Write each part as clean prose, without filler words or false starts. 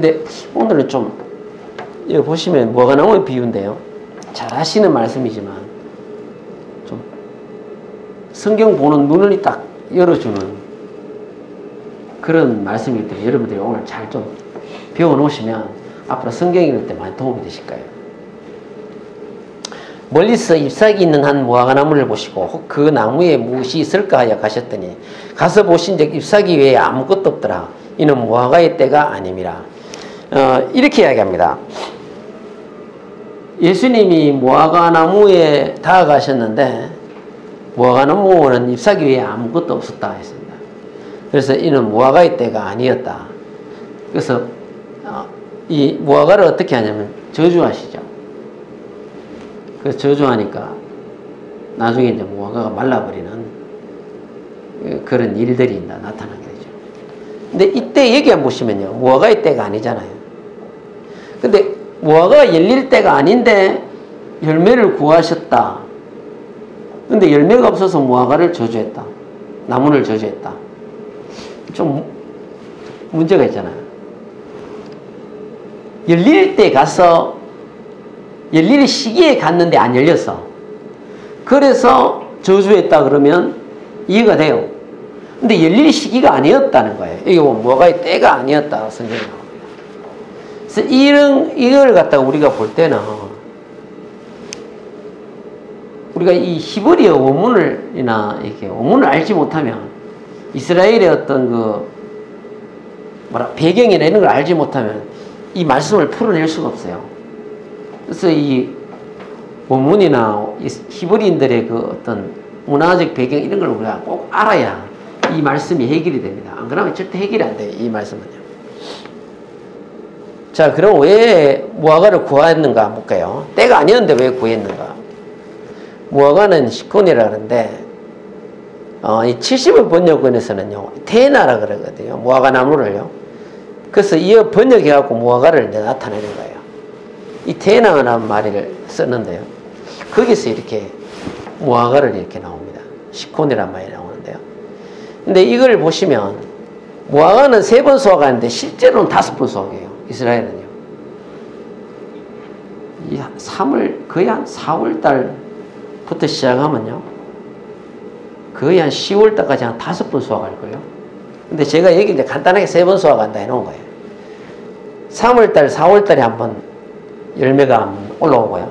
근데 오늘은 좀 여기 보시면 무화과나무의 비유인데요. 잘 하시는 말씀이지만 좀 성경 보는 눈을 딱 열어주는 그런 말씀이기 때문에 여러분들이 오늘 잘 좀 배워놓으시면 앞으로 성경 읽을 때 많이 도움이 되실 거예요. 멀리서 잎사귀 있는 한 무화과나무를 보시고 그 나무에 무엇이 있을까 하여 가셨더니 가서 보신즉 잎사귀 외에 아무것도 없더라. 이는 무화과의 때가 아님이라. 이렇게 이야기합니다. 예수님이 무화과나무에 다가가셨는데 무화과나무는 잎사귀 외에 아무것도 없었다 했습니다. 그래서 이는 무화과의 때가 아니었다. 그래서 이 무화과를 어떻게 하냐면 저주하시죠. 그래서 저주하니까 나중에 이제 무화과가 말라버리는 그런 일들이 나타나게 되죠. 근데 이때 얘기 한번 보시면요. 무화과의 때가 아니잖아요. 근데 무화과가 열릴 때가 아닌데 열매를 구하셨다. 근데 열매가 없어서 무화과를 저주했다. 나무를 저주했다. 좀 문제가 있잖아요. 열릴 때 가서 열릴 시기에 갔는데 안 열렸어. 그래서 저주했다 그러면 이해가 돼요. 근데 열릴 시기가 아니었다는 거예요. 이게 무화과의 때가 아니었다 성경에 나옵니다. 그래서 이걸 갖다가 우리가 볼 때는 우리가 이 히브리어 원문이나 이렇게 원문을 알지 못하면 이스라엘의 어떤 배경이나 이런 걸 알지 못하면 이 말씀을 풀어낼 수가 없어요. 그래서 이 원문이나 히브리인들의 그 어떤 문화적 배경 이런 걸 우리가 꼭 알아야 이 말씀이 해결이 됩니다. 안 그러면 절대 해결이 안 돼요. 이 말씀은요. 자, 그럼 왜 무화과를 구했는가 볼까요? 때가 아니었는데 왜 구했는가? 무화과는 시콘이라 그러는데 이 70을 번역본에서는요 테나라 그러거든요. 무화과 나무를요. 그래서 이어 번역해갖고 무화과를 이제 나타내는 거예요. 이 테나라는 말을 썼는데요. 거기서 이렇게 무화과를 이렇게 나옵니다. 시콘이라는 말이 나오는데요. 근데 이걸 보시면 무화과는 3번 수확하는데 실제로는 5번 수확해요. 이스라엘은요. 거의 한 4월 달부터 시작하면요. 거의 한 10월 달까지 한 5번 수확할 거예요. 근데 제가 여기 이제 간단하게 3번 수확한다 해놓은 거예요. 3월 달, 4월 달에 한번 열매가 한번 올라오고요.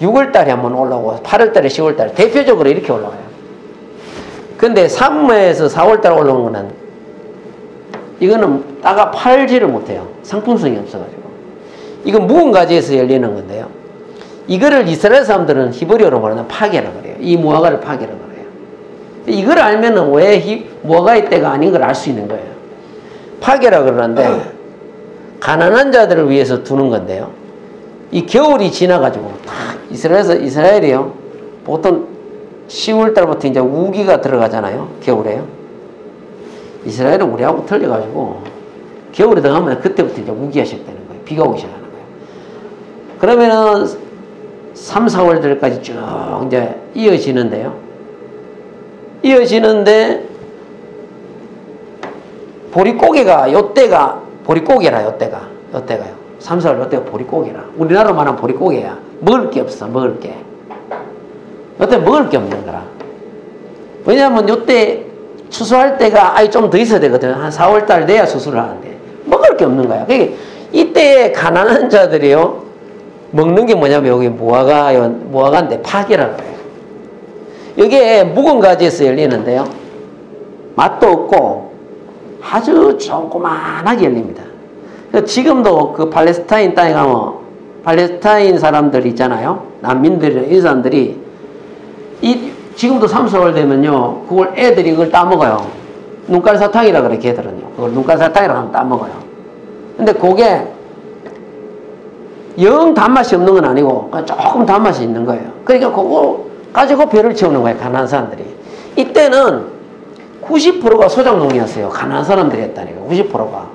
6월 달에 한번 올라오고 8월 달에 10월 달에 대표적으로 이렇게 올라와요. 근데 3월에서 4월 달에 올라오는 거는 이거는 따가 팔지를 못해요. 상품성이 없어가지고. 이건 묵은 가지에서 열리는 건데요. 이거를 이스라엘 사람들은 히브리어로 말하는 파게라고 그래요. 이 무화과를 파게라고 그래요. 이걸 알면은 왜 무화과의 때가 아닌 걸 알 수 있는 거예요. 파게라고 그러는데 가난한 자들을 위해서 두는 건데요. 이 겨울이 지나가지고 이스라엘이요. 보통 10월 달부터 이제 우기가 들어가잖아요. 겨울에요. 이스라엘은 우리하고 틀려가지고 겨울에 들어가면 그때부터 이제 우기가 시작되는 거예요. 비가 오기 시작하는 거예요. 그러면은 3, 4월 달까지 쭉 이제 이어지는데 보릿고개가 요때가 보릿고개라 요때가요. 3, 4월 요때가 보릿고개라. 우리나라로 말하면 보릿고개야. 먹을 게 없어. 먹을 게. 요때 먹을 게 없는 거라. 왜냐하면 요때 추수할 때가 아예 좀 더 있어야 되거든. 한 4월 달 돼야 추수를 하는데 먹을 게 없는 거야. 그러니까 이때 가난한 자들이요 먹는 게 뭐냐면 여기 무화과인데 파게라고 해요. 이게 묵은 가지에서 열리는데요. 맛도 없고 아주 조그만하게 열립니다. 지금도 그 팔레스타인 땅에 가면 팔레스타인 사람들 있잖아요. 난민들, 이 사람들이 지금도 3, 4월 되면요. 그걸 애들이 그걸 따먹어요. 눈깔사탕이라 그래, 걔들은요. 그걸 눈깔사탕이라고 하면 따먹어요. 근데 그게 영 단맛이 없는 건 아니고 조금 단맛이 있는 거예요. 그러니까 그거 가지고 배를 채우는 거예요. 가난한 사람들이. 이때는 90%가 소작농이었어요. 가난한 사람들이 했다니까. 90%가.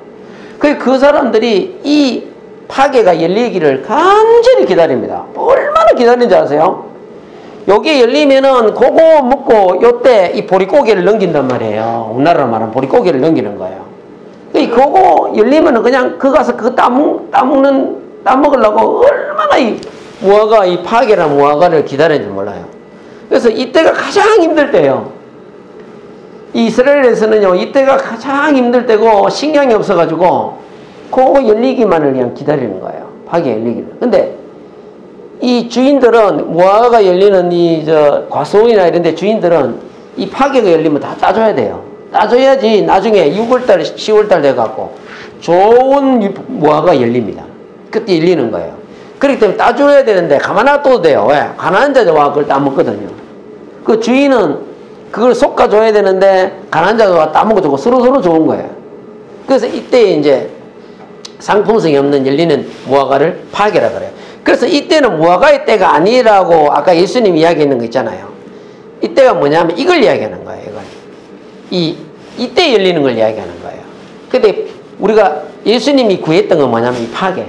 그 사람들이 이 파게가 열리기를 간절히 기다립니다. 얼마나 기다리는지 아세요? 여기에 열리면은 그거 먹고 요때 이 보릿고개를 넘긴단 말이에요. 우리나라로 말하면 보릿고개를 넘기는 거예요. 그거 열리면은 그냥 그 가서 그거 따먹으려고 얼마나 이 무화과, 이 파괴란 무화과를 기다리는지 몰라요. 그래서 이때가 가장 힘들 때예요. 이스라엘에서는요, 이때가 가장 힘들 때고, 식량이 없어가지고, 그거 열리기만을 그냥 기다리는 거예요. 파괴 열리기를. 근데, 이 주인들은, 무화과가 열리는 과수원이나 이런 데 주인들은 이 파괴가 열리면 다 따줘야 돼요. 따줘야지 나중에 6월달, 10월달 돼갖고, 좋은 무화과가 열립니다. 그때 열리는 거예요. 그렇기 때문에 따줘야 되는데, 가만 놔둬도 돼요. 왜? 가난한 자가 그걸 따먹거든요. 그 주인은 그걸 솎아줘야 되는데 가난한 자가 따먹어주고 서로 좋은 거예요. 그래서 이때 이제 상품성이 없는 열리는 무화과를 파괴라 그래요. 그래서 이때는 무화과의 때가 아니라고 아까 예수님 이야기했는 거 있잖아요. 이때가 뭐냐면 이걸 이야기하는 거예요. 이때 열리는 걸 이야기하는 거예요. 근데 우리가 예수님이 구했던 건 뭐냐면 이 파괴.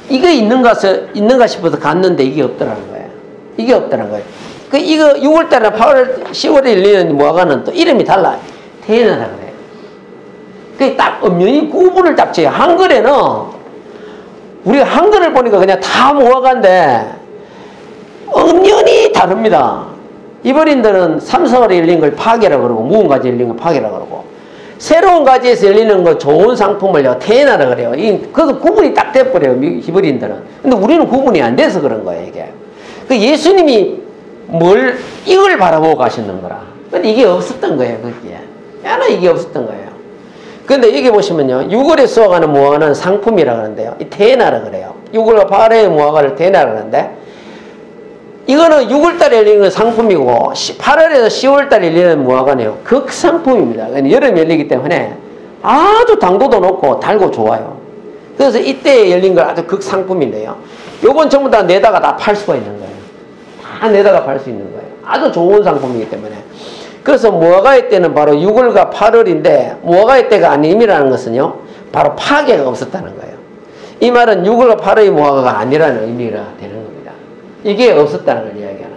이거 있는가 싶어서 갔는데 이게 없더라는 거예요. 이게 없더라는 거예요. 이거 6월달이나 8월, 10월에 열리는 무화과는 또 이름이 달라요. 테에나라 그래요. 그게 딱 엄연히 구분을 딱 지어요. 한글에는, 우리가 한글을 보니까 그냥 다 무화과인데, 엄연히 다릅니다. 이번인들은 3, 4월에 열린 걸 파괴라 그러고, 묵은 가지에 열린 걸 파괴라 그러고, 새로운 가지에서 열리는 거 좋은 상품을요, 테에나라 그래요. 그래서 구분이 딱 돼버려요, 히브리인들은. 근데 우리는 구분이 안 돼서 그런 거예요, 이게. 예수님이 이걸 바라보고 가시는 거라. 근데 이게 없었던 거예요, 거기에. 야나 이게 없었던 거예요. 근데 여기 보시면요, 6월에 수확하는 무화과는 상품이라 그러는데요. 이 테에나라 그래요. 6월과 8월의 무화과를 테에나라 그러는데, 이거는 6월달에 열리는 건 상품이고, 8월에서 10월달에 열리는 무화과는요, 극상품입니다. 여름에 열리기 때문에 아주 당도도 높고 달고 좋아요. 그래서 이때 열린 걸 아주 극상품인데요. 요건 전부 다 내다가 다 팔 수가 있는 거예요. 다 내다가 팔 수 있는 거예요. 아주 좋은 상품이기 때문에. 그래서 무화과의 때는 바로 6월과 8월인데 무화과의 때가 아님이라는 것은요, 바로 파괴가 없었다는 거예요. 이 말은 6월과 8월의 무화과가 아니라는 의미가 되는 겁니다. 이게 없었다는 걸 이야기하는 거예요.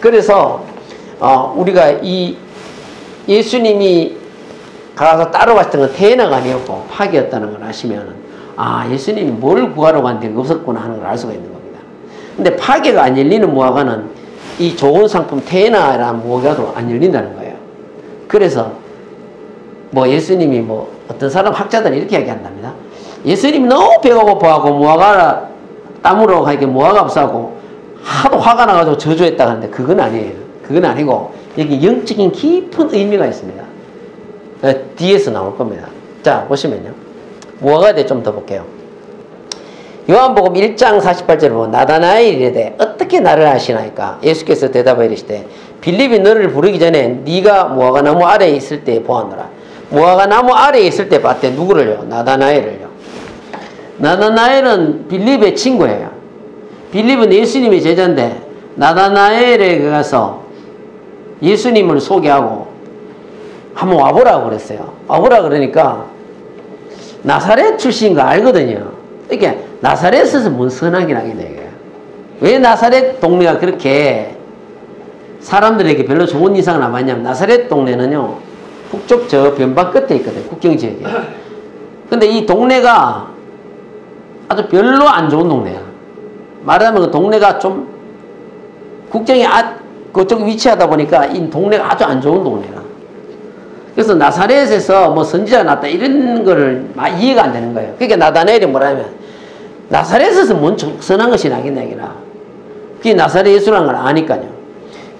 그래서 우리가 이 예수님이 가서 따라왔던 건 테에나가 아니었고 파괴였다는 걸 아시면, 예수님이 뭘 구하러 갔는데 없었구나 하는 걸 알 수가 있는 겁니다. 근데 파괴가 안 열리는 무화과는 이 좋은 상품 테에나라는 무화과도 안 열린다는 거예요. 그래서 예수님이 어떤 사람 학자들은 이렇게 이야기한답니다. 예수님이 너무 배가 고파하고 무화과 땀으로 가니까 무화과 없어하고 하도 화가 나가지고 저주했다 하는데 그건 아니에요. 그건 아니고 여기 영적인 깊은 의미가 있습니다. 뒤에서 나올 겁니다. 자, 보시면요. 무화과에 대해 좀 더 볼게요. 요한복음 1장 48절에 보면 나다나엘이 이르되 어떻게 나를 아시나이까? 예수께서 대답하여 이르시되 빌립이 너를 부르기 전에 네가 무화과나무 아래에 있을 때 보았노라. 무화과나무 아래에 있을 때 봤대. 누구를요? 나다나엘을요. 나다나엘은 빌립의 친구예요. 빌립은 예수님의 제자인데 나다나엘에 가서 예수님을 소개하고 한번 와보라고 그랬어요. 와보라 그러니까 나사렛 출신인 거 알거든요. 이게 나사렛에서 뭔 선하긴 하겠네. 왜 나사렛 동네가 그렇게 사람들에게 별로 좋은 인상을 안 받냐면, 나사렛 동네는요, 북쪽 저 변방 끝에 있거든요. 국경지역에. 근데 이 동네가 아주 별로 안 좋은 동네야. 말하자면 그 동네가 좀 국경이 그쪽 위치하다 보니까 이 동네가 아주 안 좋은 동네라. 그래서 나사렛에서 선지자가 났다 이런 거를 이해가 안 되는 거예요. 그러니까 나다나엘이 뭐라면 나사렛에서 뭔 선한 것이 나겠냐 이거라. 그게 나사렛 예수라는 걸 아니까요.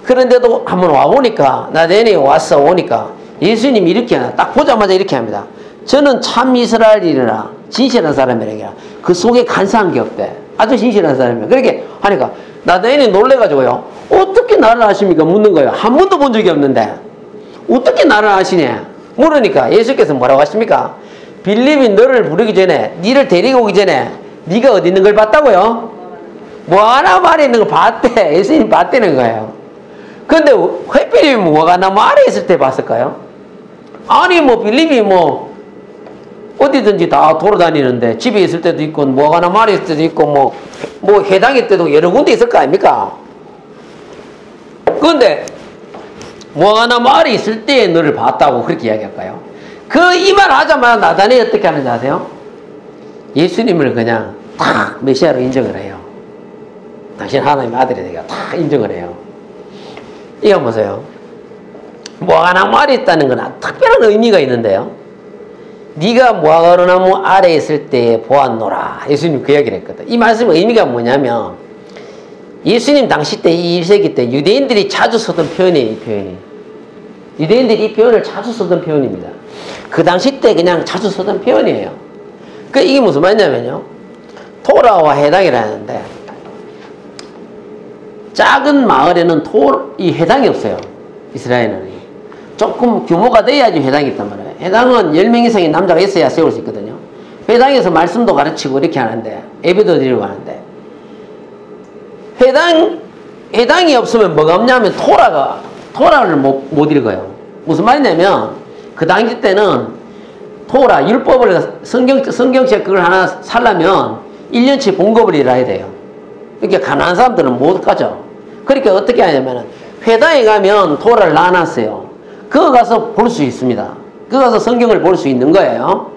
그런데도 한번 와보니까 나다나엘이 오니까 예수님이 이렇게 하나 딱 보자마자 이렇게 합니다. 저는 참 이스라엘이라 진실한 사람이라. 그 속에 간사한 게 없대. 아주 진실한 사람이에요. 그렇게 하니까 나다나엘이 놀래가지고요. 어떻게 나를 아십니까? 묻는 거예요. 한 번도 본 적이 없는데 어떻게 나를 아시냐? 물으니까 예수께서 뭐라고 하십니까? 빌립이 너를 부르기 전에, 니를 데리고 오기 전에 네가 어디 있는 걸 봤다고요? 무화과나무 아래에 있는 걸 봤대. 예수님이 봤다는 거예요. 근데 왜 빌립이 무화과나무 아래에 있을 때 봤을까요? 아니 빌립이 어디든지 다 돌아다니는데 집에 있을 때도 있고 무화과나무 아래에 있을 때도 있고 회당일 때도 여러 군데 있을 거 아닙니까? 그런데 무화과나무 아래에 있을 때 너를 봤다고 그렇게 이야기할까요? 그 이 말 하자마자 나다니엘이 어떻게 하는지 아세요? 예수님을 그냥 탁 메시아로 인정을 해요. 당신 하나님의 아들이 되게 탁 인정을 해요. 이거 보세요. 무화과나무 아래에 있다는 건 특별한 의미가 있는데요. 네가 무화과나무 아래에 있을 때 보았노라. 예수님 그 이야기를 했거든. 이 말씀의 의미가 뭐냐면 예수님 당시 때, 이 1세기 때 유대인들이 자주 쓰던 표현이에요. 이 표현이. 유대인들이 이 표현을 자주 쓰던 표현입니다. 그 당시 때 그냥 자주 쓰던 표현이에요. 그 이게 무슨 말이냐면요. 토라와 해당이라는데 작은 마을에는 이 해당이 없어요. 이스라엘은. 조금 규모가 돼야지 회당이 있단 말이에요. 회당은 10명 이상의 남자가 있어야 세울 수 있거든요. 회당에서 말씀도 가르치고 이렇게 하는데, 예배도 드리고 하는데, 회당이 없으면 뭐가 없냐면 토라를 못 읽어요. 무슨 말이냐면 그 당시 때는 토라, 율법을 성경책 그걸 하나 살려면 1년치 봉급을 일해야 돼요. 이렇게 가난한 사람들은 못 가죠. 그러니까 어떻게 하냐면 회당에 가면 토라를 놔놨어요. 그거 가서 볼 수 있습니다. 그거 가서 성경을 볼 수 있는 거예요.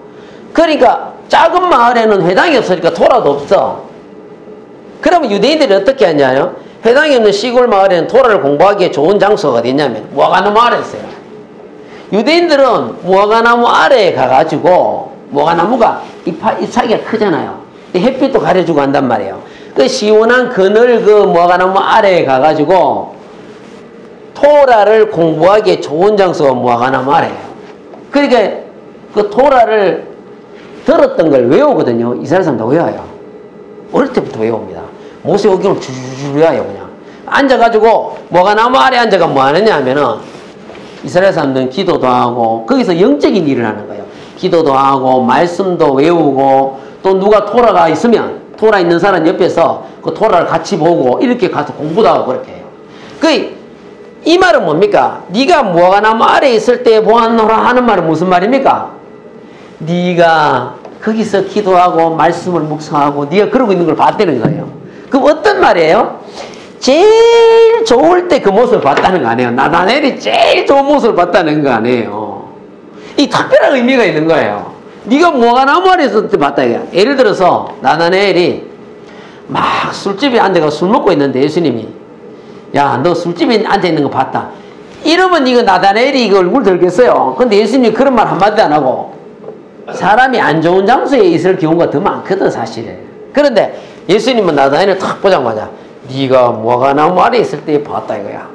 그러니까 작은 마을에는 회당이 없으니까 토라도 없어. 그러면 유대인들이 어떻게 하냐요? 회당이 없는 시골 마을에는 토라를 공부하기에 좋은 장소가 어디 있냐면 무화과나무 아래에 있어요. 유대인들은 무화과나무 아래에 가가지고 무화과나무가 잎사귀가 크잖아요. 햇빛도 가려주고 한단 말이에요. 그 시원한 그늘 그 무화과나무 아래에 가가지고 토라를 공부하기에 좋은 장소가 무화과나무 아래예요. 그러니까 그 토라를 들었던 걸 외우거든요. 이스라엘 사람도 외워요. 어릴 때부터 외웁니다. 모세오경을 줄줄 외워요. 그냥 앉아가지고 무화과나무 아래 앉아가 뭐 하느냐 하면은 이스라엘 사람들은 기도도 하고 거기서 영적인 일을 하는 거예요. 기도도 하고 말씀도 외우고 또 누가 토라가 있으면 토라 있는 사람 옆에서 그 토라를 같이 보고 이렇게 가서 공부도 하고 그렇게 해요. 이 말은 뭡니까? 네가 무화과나무 아래에 있을 때 보았노라 하는 말은 무슨 말입니까? 네가 거기서 기도하고 말씀을 묵상하고 네가 그러고 있는 걸 봤다는 거예요. 그럼 어떤 말이에요? 제일 좋을 때 그 모습을 봤다는 거 아니에요. 나다니엘이 제일 좋은 모습을 봤다는 거 아니에요. 이 특별한 의미가 있는 거예요. 네가 무화과나무 아래에 있을 때 봤다 이거야. 예를 들어서 나다니엘이 막 술집에 앉아가 술 먹고 있는데 예수님이 야, 너 술집에 앉아있는 거 봤다. 이러면 이거 나다니엘이 이거 얼굴 들겠어요. 근데 예수님이 그런 말 한마디도 안 하고 사람이 안 좋은 장소에 있을 경우가 더 많거든 사실. 그런데 예수님은 나다니엘을 탁 보자마자 네가 무화과나무 아래에 있을 때 봤다 이거야.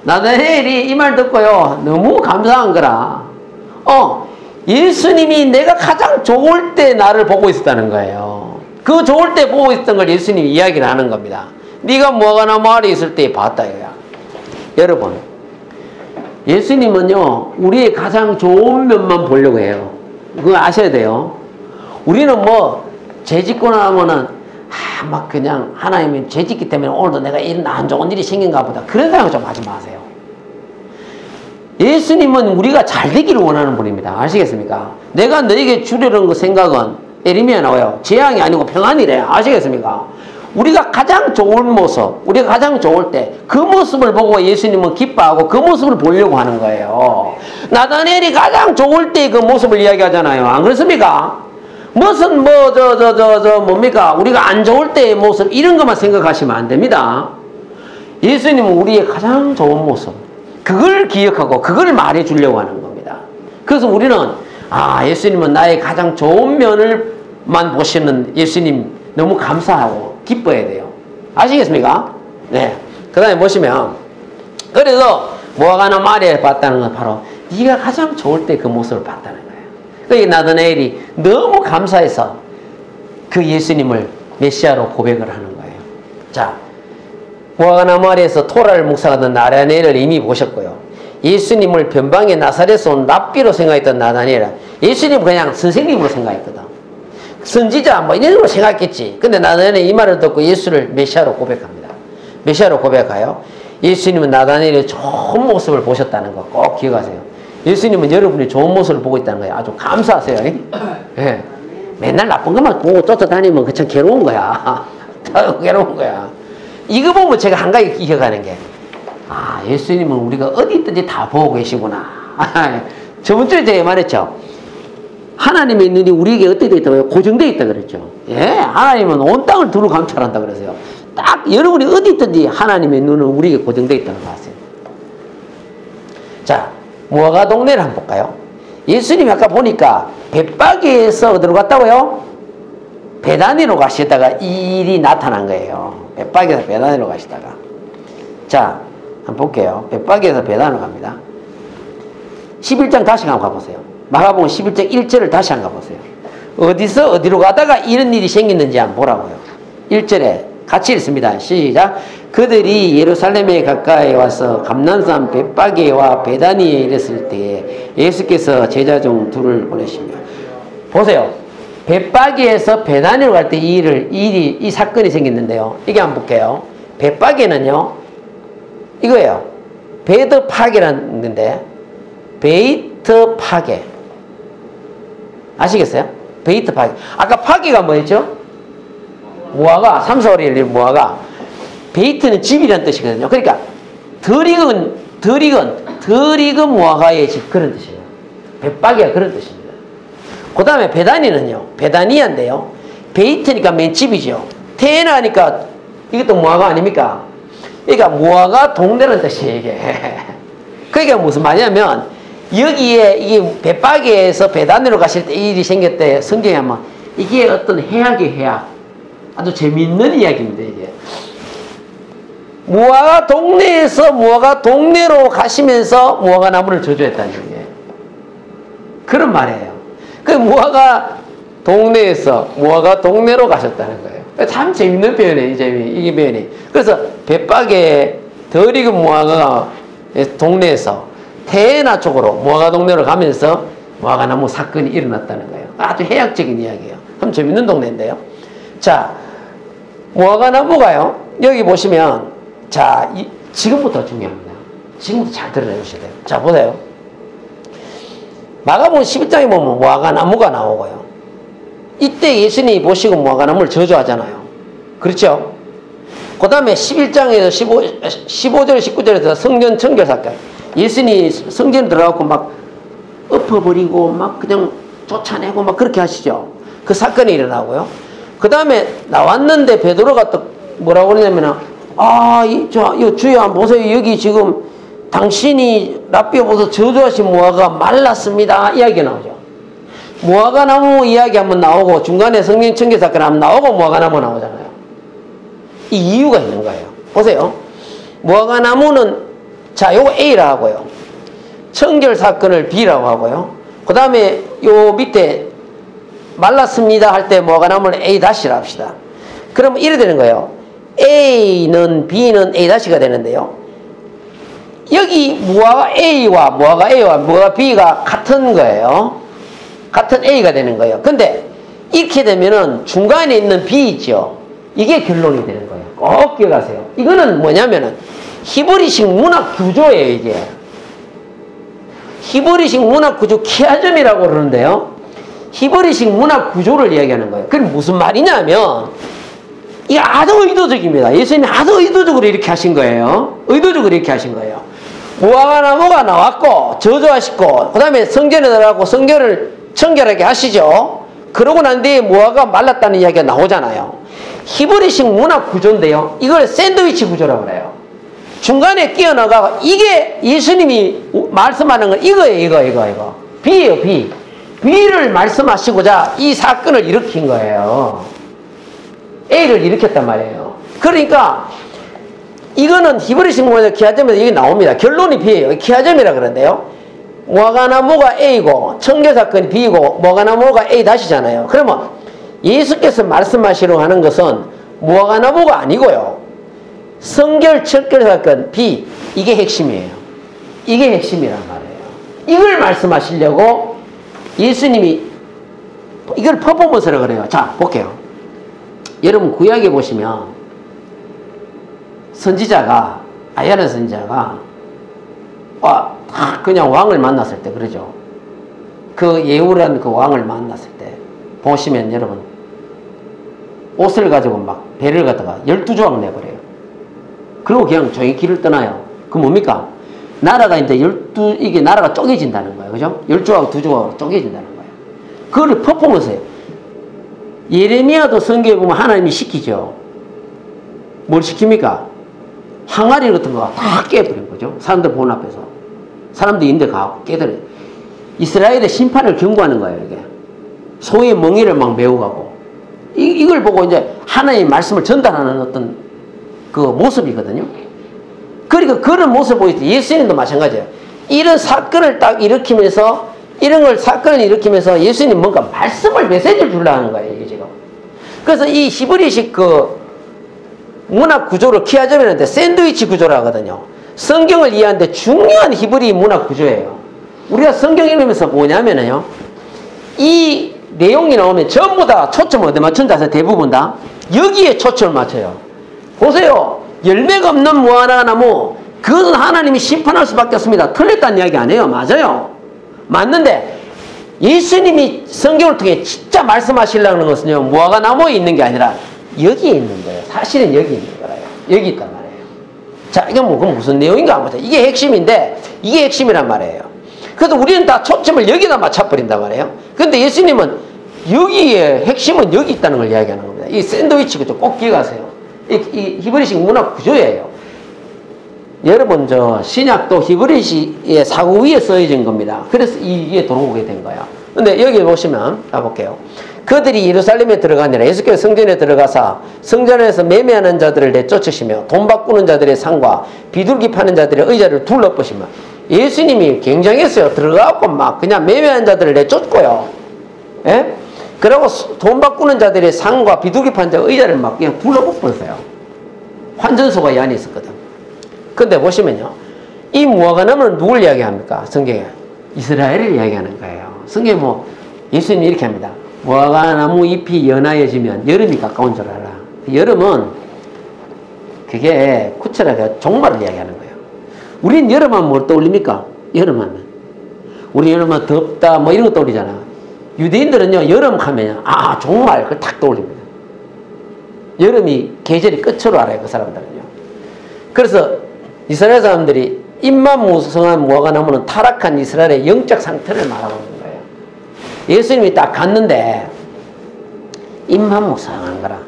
나다니엘이 이 말 듣고요 너무 감사한 거라. 예수님이 내가 가장 좋을 때 나를 보고 있었다는 거예요. 그 좋을 때 보고 있었던 걸 예수님이 이야기를 하는 겁니다. 네가 무화과나무 아래에 있을 때 봤다 이거야. 여러분, 예수님은요 우리의 가장 좋은 면만 보려고 해요. 그거 아셔야 돼요. 우리는 뭐 죄짓고 나면은 막 그냥 하나님이 죄짓기 때문에 오늘도 내가 이런 안 좋은 일이 생긴가 보다 그런 생각 좀 하지 마세요. 예수님은 우리가 잘 되기를 원하는 분입니다. 아시겠습니까? 내가 너에게 주려는 그 생각은 에리미야 나와요. 재앙이 아니고 평안이래. 아시겠습니까? 우리가 가장 좋은 모습, 우리가 가장 좋을 때 그 모습을 보고 예수님은 기뻐하고 그 모습을 보려고 하는 거예요. 나다니엘이 가장 좋을 때 그 모습을 이야기하잖아요. 안 그렇습니까? 무슨 뭡니까? 우리가 안 좋을 때의 모습 이런 것만 생각하시면 안 됩니다. 예수님은 우리의 가장 좋은 모습 그걸 기억하고 그걸 말해 주려고 하는 겁니다. 그래서 우리는 예수님은 나의 가장 좋은 면을만 보시는 예수님 너무 감사하고 기뻐해야 돼요. 아시겠습니까? 네. 그 다음에 보시면 그래서 무화과나무 아래에 봤다는 건 바로 네가 가장 좋을 때 그 모습을 봤다는 거예요. 그러니까 나다니엘이 너무 감사해서 그 예수님을 메시아로 고백을 하는 거예요. 자, 무화과나무 아래에서 토라를 묵상하던 나다니엘을 이미 보셨고요. 예수님을 변방의 나사렛에서 온 랍비로 생각했던 나다니엘은 예수님 그냥 선생님으로 생각했거든. 선지자 뭐 이런 식으로 생각했겠지. 근데 나다니엘은 이 말을 듣고 예수를 메시아로 고백합니다. 메시아로 고백하여 예수님은 나다니엘의 좋은 모습을 보셨다는 거 꼭 기억하세요. 예수님은 여러분이 좋은 모습을 보고 있다는 거예요. 아주 감사하세요. 예. 맨날 나쁜 것만 보고 쫓아다니면 그 참 괴로운 거야. 괴로운 거야. 이거 보면 제가 한 가지 기억하는 게 예수님은 우리가 어디 있든지 다 보고 계시구나. 저번 주에 제가 말했죠. 하나님의 눈이 우리에게 어떻게 되어 있다고요? 고정되어 있다 그랬죠. 예, 하나님은 온 땅을 두루 감찰한다 그래서요. 딱 여러분이 어디 있든지 하나님의 눈은 우리에게 고정되어 있다는 거 아세요? 자, 무화과 동네를 한번 볼까요? 예수님이 아까 보니까 벳바게에서 어디로 갔다고요? 베다니로 가시다가 이 일이 나타난 거예요. 벳바게에서 베다니로 가시다가. 자, 한번 볼게요. 벳바게에서 베다니로 갑니다. 11장 다시 한번 가보세요. 마가복음 11장 1절을 다시 한번 가보세요. 어디서 어디로 가다가 이런 일이 생겼는지 한번 보라고요. 1절에 같이 읽습니다. 시작. 그들이 예루살렘에 가까이 와서 감난산 벳바게와 베다니에 이르렀을 때에 예수께서 제자 중 둘을 보내시며. 보세요. 벳바게에서 베다니로 갈 때 이 사건이 생겼는데요. 이게 한번 볼게요. 벳바게는요, 이거예요. 베드파게라는 건데, 베이트파게. 아시겠어요? 베이트파게. 아까 파게가 뭐였죠? 무화과, 3, 4월에 열린 무화과. 베이트는 집이라는 뜻이거든요. 그러니까 덜익은 무화과의 집, 그런 뜻이에요. 벳바게가 그런 뜻입니다. 그 다음에 베다니는요, 베다니아인데요. 베이트니까 맨 집이죠. 테나니까 이것도 무화과 아닙니까? 그러니까 무화과 동네라는 뜻이에요, 이게. 그러니까 무슨 말이냐면, 여기에 이 벳바게에서 베다니로 가실 때 이 일이 생겼대. 성경에 하면 이게 어떤 해악의 해악. 아주 재미있는 이야기입니다, 이게. 무화과 동네에서 무화과 동네로 가시면서 무화과 나무를 저주했다는 얘기예요. 그런 말이에요. 그 무화과 동네에서 무화과 동네로 가셨다는 거예요. 참 재밌는 표현이에요, 이게 표현이. 그래서 벳바게 덜 익은 무화과 동네에서 테나 쪽으로 무화과 동네로 가면서 무화과 나무 사건이 일어났다는 거예요. 아주 해학적인 이야기예요. 참 재밌는 동네인데요. 자, 무화과 나무가요, 여기 보시면, 자, 지금부터 중요합니다. 지금부터 잘 들어주셔야 돼요. 자, 보세요. 마가복음 11장에 보면 무화과 나무가 나오고요. 이때 예수님이 보시고 무화과 나무를 저주하잖아요. 그렇죠? 그 다음에 11장에서 15절, 19절에서 성전 청결 사건. 예수님이 성전에 들어가고 막 엎어버리고 막 그냥 쫓아내고 막 그렇게 하시죠. 그 사건이 일어나고요. 그 다음에 나왔는데 베드로가 또 뭐라고 그러냐면, 주여 한번 보세요. 여기 지금 당신이 랍비에 보서 저주하신 무화과가 말랐습니다. 이야기가 나오죠. 무화과 나무 이야기 한번 나오고 중간에 성령 청결 사건 한번 나오고 무화과 나무 나오잖아요. 이 이유가 있는 거예요. 보세요. 무화과 나무는, 자, 요거 A라고 하고요. 청결 사건을 B라고 하고요. 그 다음에 요 밑에 말랐습니다 할 때 무화과 나무를 A-라 합시다. 그러면 이래 되는 거예요. A는 B는 A-가 되는데요. 여기 무화과 A와 무화과 B가 같은 거예요. 같은 A가 되는 거예요. 근데 이렇게 되면은 중간에 있는 B 있죠. 이게 결론이 되는 거예요. 꼭 기억하세요. 이거는 뭐냐면은 히브리식 문학 구조예요, 이게. 히브리식 문학 구조 키아점이라고 그러는데요. 히브리식 문학 구조를 이야기하는 거예요. 그게 무슨 말이냐면, 이게 아주 의도적입니다. 예수님이 아주 의도적으로 이렇게 하신 거예요. 의도적으로 이렇게 하신 거예요. 무화과 나무가 나왔고, 저주하시고, 그 다음에 성전에 들어가고 성전을 청결하게 하시죠. 그러고 난 뒤에 무화과가 말랐다는 이야기가 나오잖아요. 히브리식 문학 구조인데요. 이걸 샌드위치 구조라고 그래요. 중간에 끼어나가, 이게 예수님이 말씀하는 건 이거예요, 이거. B예요, B. B를 말씀하시고자 이 사건을 일으킨 거예요. A를 일으켰단 말이에요. 그러니까, 이거는 히브리식 문학 키아점에서 이게 나옵니다. 결론이 B예요. 키아점이라 그러는데요. 무화과 나무가 A고, 청결 사건이 B고, 무화과 나무가 A-잖아요. 그러면 예수께서 말씀하시려고 하는 것은 무화과 나무가 아니고요. 성결 청결 사건 B, 이게 핵심이에요. 이게 핵심이란 말이에요. 이걸 말씀하시려고 예수님이 이걸 퍼포먼스라고 그래요. 자, 볼게요. 여러분 구약에 보시면 선지자가, 아야는 선지자가 그냥 왕을 만났을 때, 그러죠. 그 예후라는 그 왕을 만났을 때 보시면 여러분 옷을 가지고 막 배를 갖다가 12조각 내버려요. 그리고 그냥 조용히 길을 떠나요. 그 뭡니까? 나라가 이제 이게 나라가 쪼개진다는 거예요. 그죠? 10조각, 2조각으로 쪼개진다는 거예요. 그거를 퍼포먼스예요. 예레미야도 성경에 보면 하나님이 시키죠. 뭘 시킵니까? 항아리 같은 거 다 깨버린 거죠. 사람들 본 앞에서. 사람들이 인데 가고 깨더래. 이스라엘의 심판을 경고하는 거예요, 이게. 소의 멍에를 막 메고 가고. 이걸 보고 이제 하나님의 말씀을 전달하는 어떤 그 모습이거든요. 그러니까 그런 모습을 보일 때 예수님도 마찬가지예요. 이런 사건을 딱 일으키면서 사건을 일으키면서 예수님 뭔가 말씀을 메시지를 주려고 하는 거예요, 이게 지금. 그래서 이 히브리식 그 문학 구조를 키아점이라는데 샌드위치 구조라 하거든요. 성경을 이해하는데 중요한 히브리 문학 구조예요. 우리가 성경 읽으면서 뭐냐면요. 이 내용이 나오면 전부 다 초점을 어디 맞춘다 해서 대부분 다 여기에 초점을 맞춰요. 보세요. 열매가 없는 무화과 나무, 그것은 하나님이 심판할 수밖에 없습니다. 틀렸다는 이야기 안 해요. 맞아요. 맞는데 예수님이 성경을 통해 진짜 말씀하시려는 것은요, 무화과 나무에 있는 게 아니라 여기에 있는 거예요. 사실은 여기 있는 거예요. 여기 있단 말이에요. 자, 이건 뭐 그럼 무슨 내용인가 하면 이게 핵심인데 이게 핵심이란 말이에요. 그래서 우리는 다 초점을 여기다 맞춰버린단 말이에요. 그런데 예수님은 여기에 핵심은 여기 있다는 걸 이야기하는 겁니다. 이 샌드위치 구조 꼭 기억하세요. 이 히브리식 문학 구조예요. 여러분 저 신약도 히브리식의 사고 위에 써진 겁니다. 그래서 이게 들어오게 된 거야. 근데 여기 보시면 가볼게요. 그들이 예루살렘에 들어가니라. 예수께서 성전에 들어가사 성전에서 매매하는 자들을 내쫓으시며 돈 바꾸는 자들의 상과 비둘기 파는 자들의 의자를 둘러보시며, 예수님이 굉장했어요. 들어가고 막 그냥 매매하는 자들을 내쫓고요. 예? 그리고 돈 바꾸는 자들의 상과 비둘기 파는 자의 의자를 막 그냥 둘러보았어요. 환전소가 이 안에 있었거든. 근데 보시면요, 이 무화과 나무는 누굴 이야기합니까? 성경에 이스라엘을 이야기하는 거예요. 성경에 뭐 예수님이 이렇게 합니다. 무화과 나무 잎이 연하여지면 여름이 가까운 줄 알아. 여름은 그게 구체하게 종말을 이야기하는 거예요. 우린 여름하면 뭘 떠올립니까? 여름하면 우리 여름하면 덥다 뭐 이런 거 떠올리잖아. 유대인들은요, 여름 하면 종말 그걸 탁 떠올립니다. 여름이 계절이 끝으로 알아요, 그 사람들은요. 그래서 이스라엘 사람들이 잎만 무성한 무화과 나무는 타락한 이스라엘의 영적 상태를 말하고 있는 거예요. 예수님이 딱 갔는데 잎만 무성한 거라.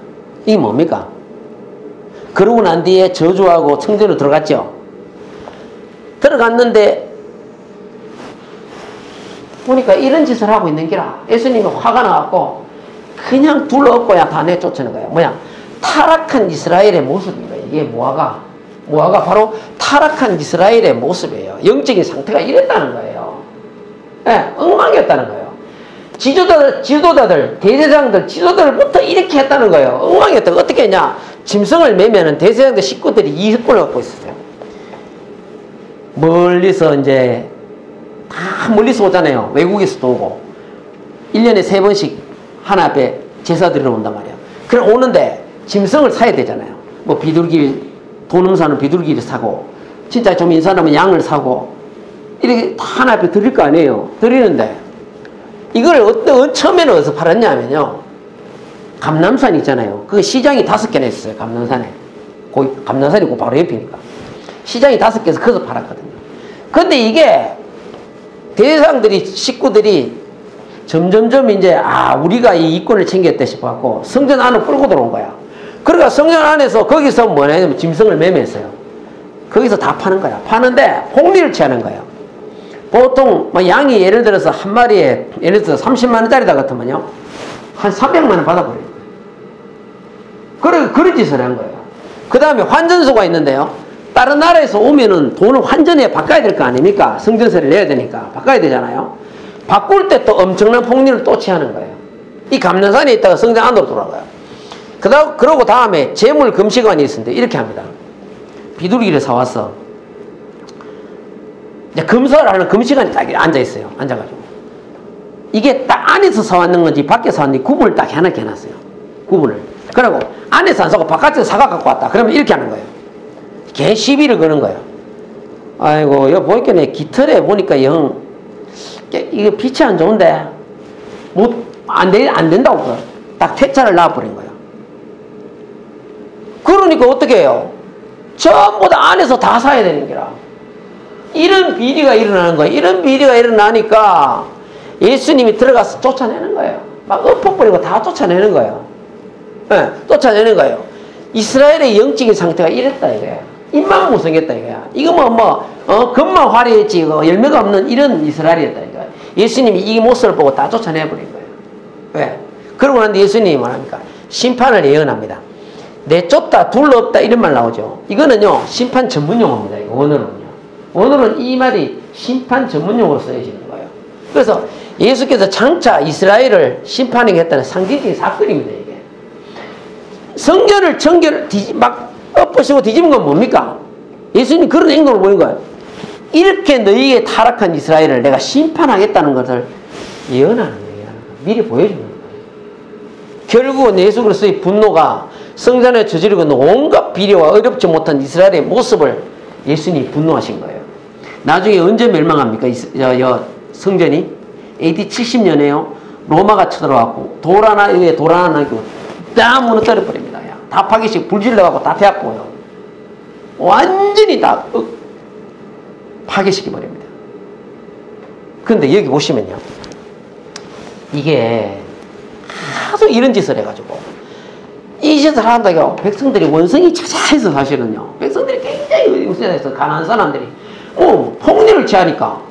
이게 뭡니까? 그러고 난 뒤에 저주하고 성전으로 들어갔죠. 들어갔는데 보니까 이런 짓을 하고 있는 기라. 예수님이 화가 나갖고 그냥 둘러엎고야 다 내쫓는 거예요. 뭐야? 타락한 이스라엘의 모습인 거예요. 이게 무화과 바로 타락한 이스라엘의 모습이에요. 영적인 상태가 이랬다는 거예요. 네, 엉망이었다는 거예요. 지도자들, 대제사장들, 지도자들부터 이렇게 했다는 거예요. 엉망이었다. 어떻게 했냐? 짐승을 매면은 대제사장들 식구들이 이익권을 갖고 있었어요. 멀리서 이제 다 멀리서 오잖아요. 외국에서도 오고 1년에 3번씩 하나 앞에 제사 드리러 온단 말이에요. 그럼 오는데 짐승을 사야 되잖아요. 뭐 비둘기, 돈 없는 비둘기를 사고, 진짜 좀 인사하면 양을 사고, 이렇게 다 하나 앞에 드릴 거 아니에요. 드리는데 이걸 처음에는 어디서 팔았냐면요, 감남산 있잖아요. 그 시장이 5개나 있었어요. 감남산에. 감남산이 그 바로 옆이니까 시장이 5개에서 거기서 팔았거든요. 근데 이게 대상들이, 식구들이 점점점 이제 우리가 이 이권을 챙겼다 싶어갖고 성전 안으로 끌고 들어온 거야. 그러니까 성전 안에서 거기서 뭐냐면 짐승을 매매했어요. 거기서 다 파는 거야. 파는데 폭리를 취하는 거예요. 보통 뭐 양이 예를 들어서 한 마리에 예를 들어서 30만 원짜리다 같으면요, 한 300만 원 받아버려요. 그런 짓을 한 거예요. 그 다음에 환전소가 있는데요, 다른 나라에서 오면은 돈을 환전해 바꿔야 될 거 아닙니까? 성전세를 내야 되니까 바꿔야 되잖아요. 바꿀 때 또 엄청난 폭리를 또 취하는 거예요. 이 감남산에 있다가 성전 안으로 돌아가요. 그러고 다음에 재물 금시관이 있는데 이렇게 합니다. 비둘기를 사왔어. 이제 금서를 하는 금시관이 딱 앉아있어요. 앉아가지고. 이게 딱 안에서 사왔는 건지 밖에서 사왔는지 구분을 딱 해놨게 해놨어요. 구분을. 그리고 안에서 안 사고 바깥에서 사과 갖고 왔다. 그러면 이렇게 하는 거예요. 개 시비를 거는 거예요. 아이고, 여기 보니까 내 깃털에 보니까 이거 빛이 안 좋은데, 안 된다고. 딱 퇴짜를 놔버린 거예요. 그러니까 어떻게 해요? 전부 다 안에서 다 사야 되는 거라. 이런 비리가 일어나는 거예요. 이런 비리가 일어나니까 예수님이 들어가서 쫓아내는 거예요. 막 엎어버리고 다 쫓아내는 거예요. 네, 쫓아내는 거예요. 이스라엘의 영적인 상태가 이랬다 이거야. 입만 무성했다 이거야. 이거 겉만 화려했지 열매가 없는 이런 이스라엘이었다 이거야. 예수님이 이 모습을 보고 다 쫓아내버린 거예요. 왜? 그러고 난데 예수님이 뭐합니까? 심판을 예언합니다. 내쫓다 둘러없다 이런 말 나오죠. 이거는요 심판 전문 용어입니다. 이거 원어는요. 원어는 이 말이 심판 전문 용어로 쓰여지는 거예요. 그래서 예수께서 장차 이스라엘을 심판하겠다는 상징적인 사건입니다. 이게 성전을 막 엎으시고 뒤집은 건 뭡니까? 예수님 그런 행동을 보인 거예요. 이렇게 너희에게 타락한 이스라엘을 내가 심판하겠다는 것을 예언하는 거예요. 미리 보여주는 거예요. 결국은 예수 그리스도의 분노가 성전에 저지르고 있는 온갖 비리와 어렵지 못한 이스라엘의 모습을 예수님이 분노하신 거예요. 나중에 언제 멸망합니까? 성전이 AD 70년에요. 로마가 쳐들어왔고 돌 하나 위에 돌 하나 나고 다 무너뜨려 버립니다. 다 파괴식 불질러갖고 다 태웠고요. 완전히 다 파괴시켜 버립니다. 그런데 여기 보시면요. 이게 하도 이런 짓을 해가지고 이 짓을 한다고 백성들이 원성이 차차해서 사실은요. 백성들이 굉장히 우세해서 가난한 사람들이 폭리를 취하니까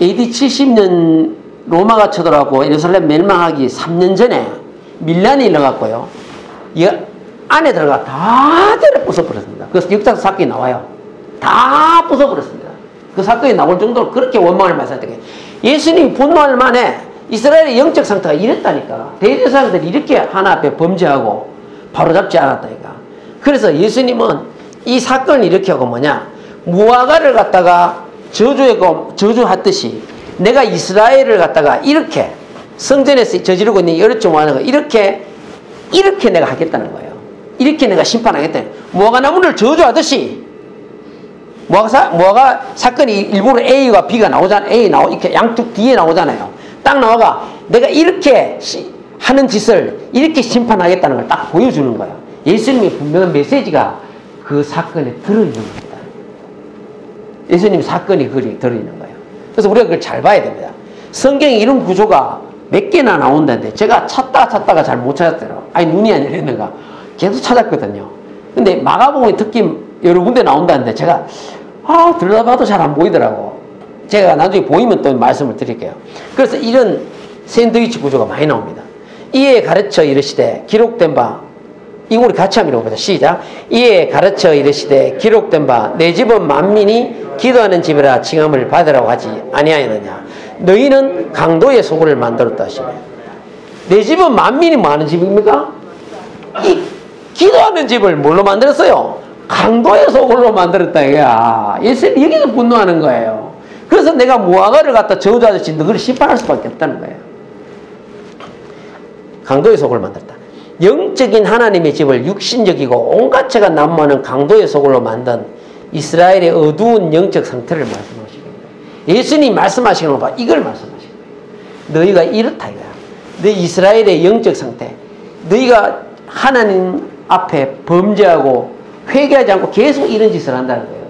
AD 70년 로마가 쳐들어가고 예루살렘 멸망하기 3년 전에 밀란이 일어났고요. 이 안에 들어가 다 때려 부숴버렸습니다. 그래서 역사 사건이 나와요. 다 부숴버렸습니다. 그 사건이 나올 정도로 그렇게 원망을 말씀했던 게 예수님이 분노할 만에 이스라엘의 영적 상태가 이랬다니까. 대제사장들이 이렇게 하나 앞에 범죄하고 바로잡지 않았다니까. 그래서 예수님은 이 사건을 일으켜고 무화과를 갖다가 저주했듯이 내가 이스라엘을 갖다가 이렇게 성전에서 저지르고 있는 이 어렵지 못하는 거 이렇게 내가 하겠다는 거예요. 이렇게 내가 심판하겠다는 거예요. 무화과 나무를 저주하듯이 무화과 사건이 일부러 A와 B가 나오잖아요. 이렇게 양쪽 뒤에 나오잖아요. 딱 나와가 내가 이렇게 하는 짓을 이렇게 심판하겠다는 걸 딱 보여주는 거예요. 예수님의 분명한 메시지가 그 사건에 들어있는 겁니다. 예수님 사건이 들어있는 거예요. 그래서 우리가 그걸 잘 봐야 됩니다. 성경에 이런 구조가 몇 개나 나온다는데 제가 찾다가 잘 못 찾았더라고요. 눈이 안 열렸는가 계속 찾았거든요. 근데 마가복음에 특히 여러 군데 나온다는데 제가 들여다봐도 잘 안 보이더라고. 제가 나중에 보이면 또 말씀을 드릴게요. 그래서 이런 샌드위치 구조가 많이 나옵니다. 이에 가르쳐 이르시되 기록된 바, 이거 우리 같이 한번 읽어보자. 시작. 이에 가르쳐 이르시되 기록된 바 내 집은 만민이 기도하는 집이라 칭함을 받으라고 하지 아니하였느냐. 너희는 강도의 소굴을 만들었다 하시며. 내 집은 만민이 뭐 하는 집입니까? 이 기도하는 집을 뭘로 만들었어요? 강도의 소굴로 만들었다 이거야. 예수님 여기서 분노하는 거예요. 그래서 내가 무화과를 갖다 저주하듯이 너희를 심판할 수밖에 없다는 거예요. 강도의 속을 만들었다. 영적인 하나님의 집을 육신적이고 온갖 죄가 난무하는 강도의 속으로 만든 이스라엘의 어두운 영적 상태를 말씀하시는 거예요. 예수님이 말씀하시는 거 봐. 이걸 말씀하시는 거예요. 너희가 이렇다 이거야. 너희 이스라엘의 영적 상태. 너희가 하나님 앞에 범죄하고 회개하지 않고 계속 이런 짓을 한다는 거예요.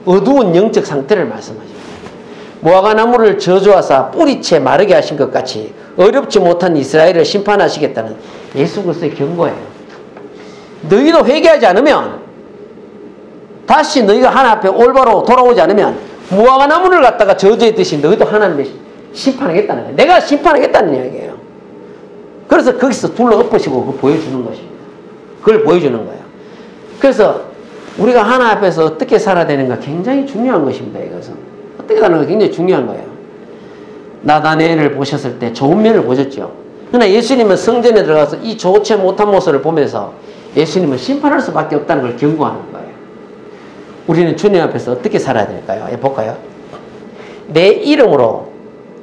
어두운 영적 상태를 말씀하시는 거예요. 무화과 나무를 저주하사 뿌리채 마르게 하신 것 같이 어렵지 못한 이스라엘을 심판하시겠다는 예수 그리스도의 경고예요. 너희도 회개하지 않으면 다시 너희가 하나님 앞에 올바로 돌아오지 않으면 무화과 나무를 갖다가 저주했듯이 너희도 하나님의 심판하겠다는 거예요. 내가 심판하겠다는 이야기예요. 그래서 거기서 둘러 엎으시고 그걸 보여주는 것입니다. 그걸 보여주는 거예요. 그래서 우리가 하나님 앞에서 어떻게 살아야 되는가 굉장히 중요한 것입니다. 이것은 어떻게 사는 게 굉장히 중요한 거예요. 나다니엘을 보셨을 때 좋은 면을 보셨죠. 그러나 예수님은 성전에 들어가서 이 좋지 못한 모습을 보면서 예수님은 심판할 수밖에 없다는 걸 경고하는 거예요. 우리는 주님 앞에서 어떻게 살아야 될까요? 볼까요? 내 이름으로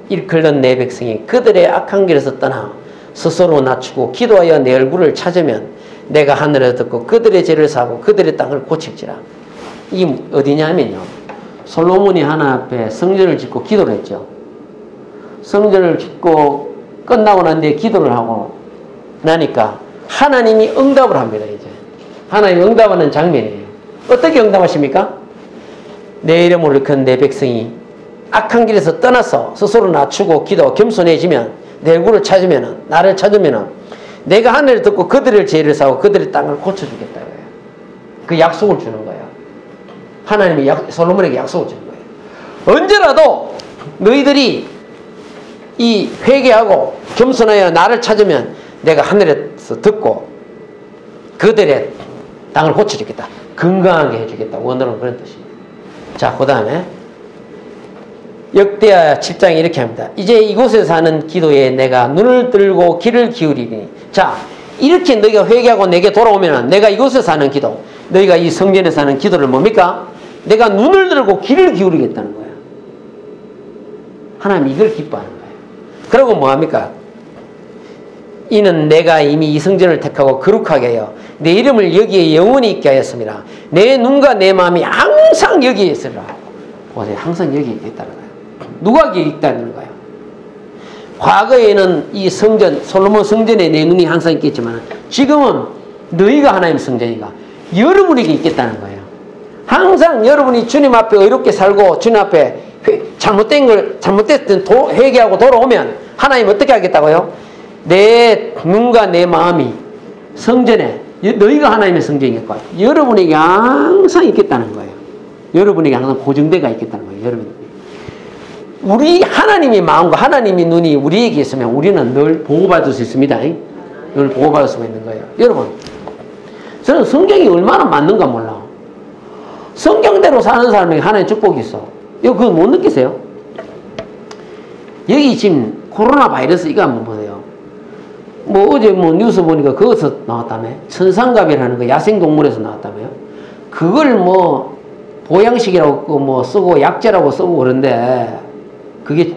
일컬는 내 백성이 그들의 악한 길에서 떠나 스스로 낮추고 기도하여 내 얼굴을 찾으면 내가 하늘에서 듣고 그들의 죄를 사고 그들의 땅을 고칠지라. 이게 어디냐면요, 솔로몬이 하나 앞에 성전을 짓고 기도를 했죠. 성전을 짓고 끝나고 난 뒤에 기도를 하고 나니까 하나님이 응답을 합니다. 이제 하나님이 응답하는 장면이에요. 어떻게 응답하십니까? 내 이름을 일컫는 내 백성이 악한 길에서 떠나서 스스로 낮추고 기도 겸손해지면 내 얼굴을 찾으면 나를 찾으면 내가 하늘을 듣고 그들의 죄를 사고 그들의 땅을 고쳐주겠다. 그 약속을 주는 거예요. 하나님이 솔로몬에게 약속을 주는 거예요. 언제라도 너희들이 이 회개하고 겸손하여 나를 찾으면 내가 하늘에서 듣고 그들의 땅을 고쳐주겠다. 건강하게 해주겠다. 원어는 그런 뜻입니다. 자, 그 다음에 역대하 7장에 이렇게 합니다. 이제 이곳에서 하는 기도에 내가 눈을 들고 귀를 기울이니. 자, 이렇게 너희가 회개하고 내게 돌아오면 내가 이곳에서 하는 기도, 너희가 이 성전에서 하는 기도를 뭡니까? 내가 눈을 들고 귀를 기울이겠다는 거야. 하나님 이걸 기뻐하는 거예요. 그리고 뭐합니까? 이는 내가 이미 이 성전을 택하고 거룩하게 하여 내 이름을 여기에 영원히 있게 하였습니다. 내 눈과 내 마음이 항상 여기에 있으리라. 보세요. 항상 여기에 있다는 거예요. 누가 여기 있다는 거예요? 과거에는 이 성전, 솔로몬 성전에 내 눈이 항상 있겠지만 지금은 너희가 하나님 성전이니까 여러분에게 있겠다는 거예요. 항상 여러분이 주님 앞에 의롭게 살고 주님 앞에 잘못됐든 회개하고 돌아오면 하나님 어떻게 하겠다고요? 내 눈과 내 마음이 성전에 너희가 하나님의 성전이니까 여러분에게 항상 있겠다는 거예요. 여러분에게 항상 고정대가 있겠다는 거예요. 여러분. 우리 하나님의 마음과 하나님의 눈이 우리에게 있으면 우리는 늘 보호받을 수 있습니다. 늘 보호받을 수 있는 거예요. 여러분, 저는 성경이 얼마나 맞는가 몰라. 성경대로 사는 사람에게 하나님의 축복이 있어. 이거 그거 못 느끼세요? 여기 지금 코로나 바이러스 이거 한번 보세요. 뭐 어제 뭐 뉴스 보니까 그것서 나왔다며. 천상갑이라는 거 야생동물에서 나왔다며요. 그걸 뭐 보양식이라고 뭐 쓰고 약재라고 쓰고 그런데 그게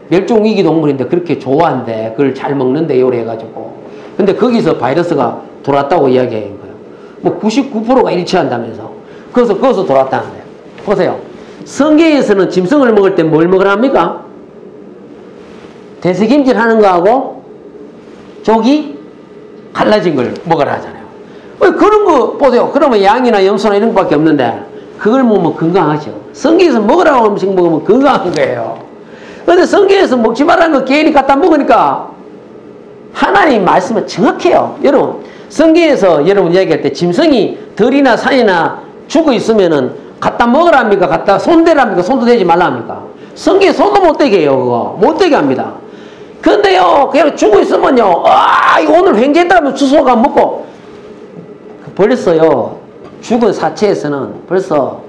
멸종위기 동물인데 그렇게 좋아한대. 그걸 잘 먹는데 요래 해가지고. 근데 거기서 바이러스가 돌았다고 이야기하는 거예요. 뭐 99%가 일치한다면서. 그래서 거기서 돌았다는데. 보세요. 성경에서는 짐승을 먹을 때 뭘 먹으라 합니까? 대세김질 하는 거하고 조기 갈라진 걸 먹으라 하잖아요. 그런 거 보세요. 그러면 양이나 염소나 이런 거밖에 없는데 그걸 먹으면 건강하죠. 성경에서 먹으라고 음식 먹으면 건강한 거예요. 그런데 성경에서 먹지 말라는 거 개인이 갖다 먹으니까 하나님 말씀은 정확해요. 여러분, 성경에서 여러분 이야기할 때 짐승이 들이나 산이나 죽어 있으면은 갖다 먹으라 합니까? 갖다 손대라 합니까? 손도 대지 말라 합니까? 성경에 손도 못 대게 해요. 그거 못 대게 합니다. 근데요, 그냥 죽어 있으면요, 이거 오늘 횡재했다 하면 주소가 먹고 벌써요, 죽은 사체에서는 벌써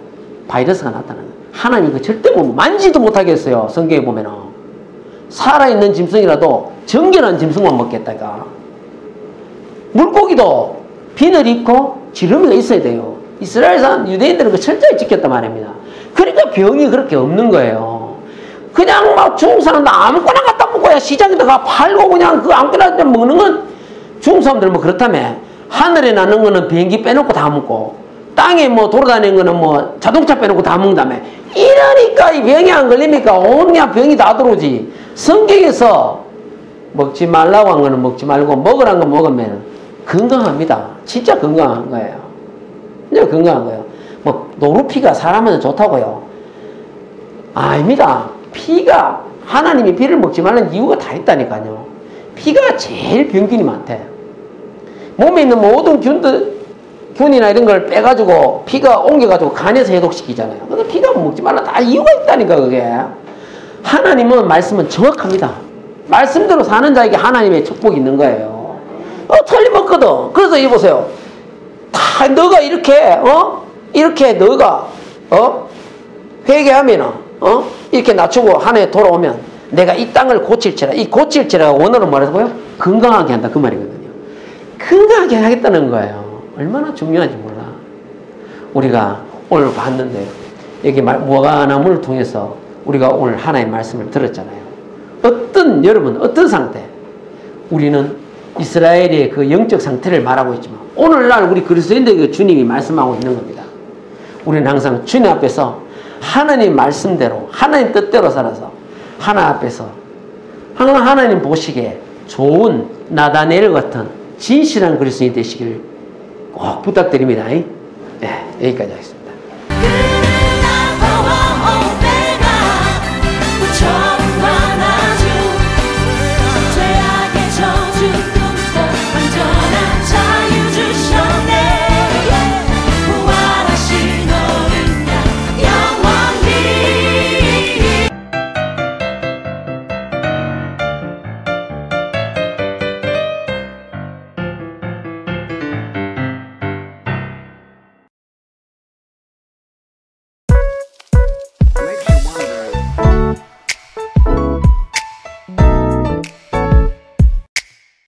바이러스가 나타나는 거예요. 하나님 이거 절대 뭐 만지도 못하겠어요. 성경에 보면은. 살아있는 짐승이라도 정결한 짐승만 먹겠다가. 물고기도 비늘 입고 지름이가 있어야 돼요. 이스라엘 사람, 유대인들은 그 철저히 지켰단 말입니다. 그러니까 병이 그렇게 없는 거예요. 그냥 막 중국 사람들 아무거나 갖다 먹고야 시장에다가 팔고 그냥 그 아무거나 먹는 건 중국 사람들 뭐 그렇다며. 하늘에 나는 거는 비행기 빼놓고 다 먹고 땅에 뭐 돌아다니는 거는 뭐 자동차 빼놓고 다 먹는다며. 이러니까 이 병이 안 걸립니까? 온갖 병이 다 들어오지. 성경에서 먹지 말라고 한 거는 먹지 말고 먹으라는 거 먹으면 건강합니다. 진짜 건강한 거예요. 진짜 건강한 거예요. 뭐 노루피가 사람한테 좋다고요? 아닙니다. 피가 하나님이 피를 먹지 말라는 이유가 다 있다니까요. 피가 제일 병균이 많대. 몸에 있는 모든 균이나 이런 걸 빼가지고 피가 옮겨가지고 간에서 해독시키잖아요. 근데 피가 먹지 말라 다 이유가 있다니까 그게. 하나님은 말씀은 정확합니다. 말씀대로 사는 자에게 하나님의 축복이 있는 거예요. 틀림없거든. 그래서 이 보세요. 다 너가 이렇게 이렇게 너가 회개하면은 이렇게 낮추고 하나에 돌아오면 내가 이 땅을 고칠지라. 이 고칠지라가 원어로 말해서요 건강하게 한다 그 말이거든요. 건강하게 하겠다는 거예요. 얼마나 중요한지 몰라. 우리가 오늘 봤는데 여기 무화과나무를 통해서 우리가 오늘 하나의 말씀을 들었잖아요. 여러분 어떤 상태? 우리는 이스라엘의 그 영적 상태를 말하고 있지만 오늘날 우리 그리스도인들에게 주님이 말씀하고 있는 겁니다. 우리는 항상 주님 앞에서 하나님 말씀대로 하나님 뜻대로 살아서 하나님 앞에서 항상 하나님 보시기에 좋은 나다넬 같은 진실한 그리스도인 되시길 꼭 부탁드립니다. 네, 여기까지 하겠습니다.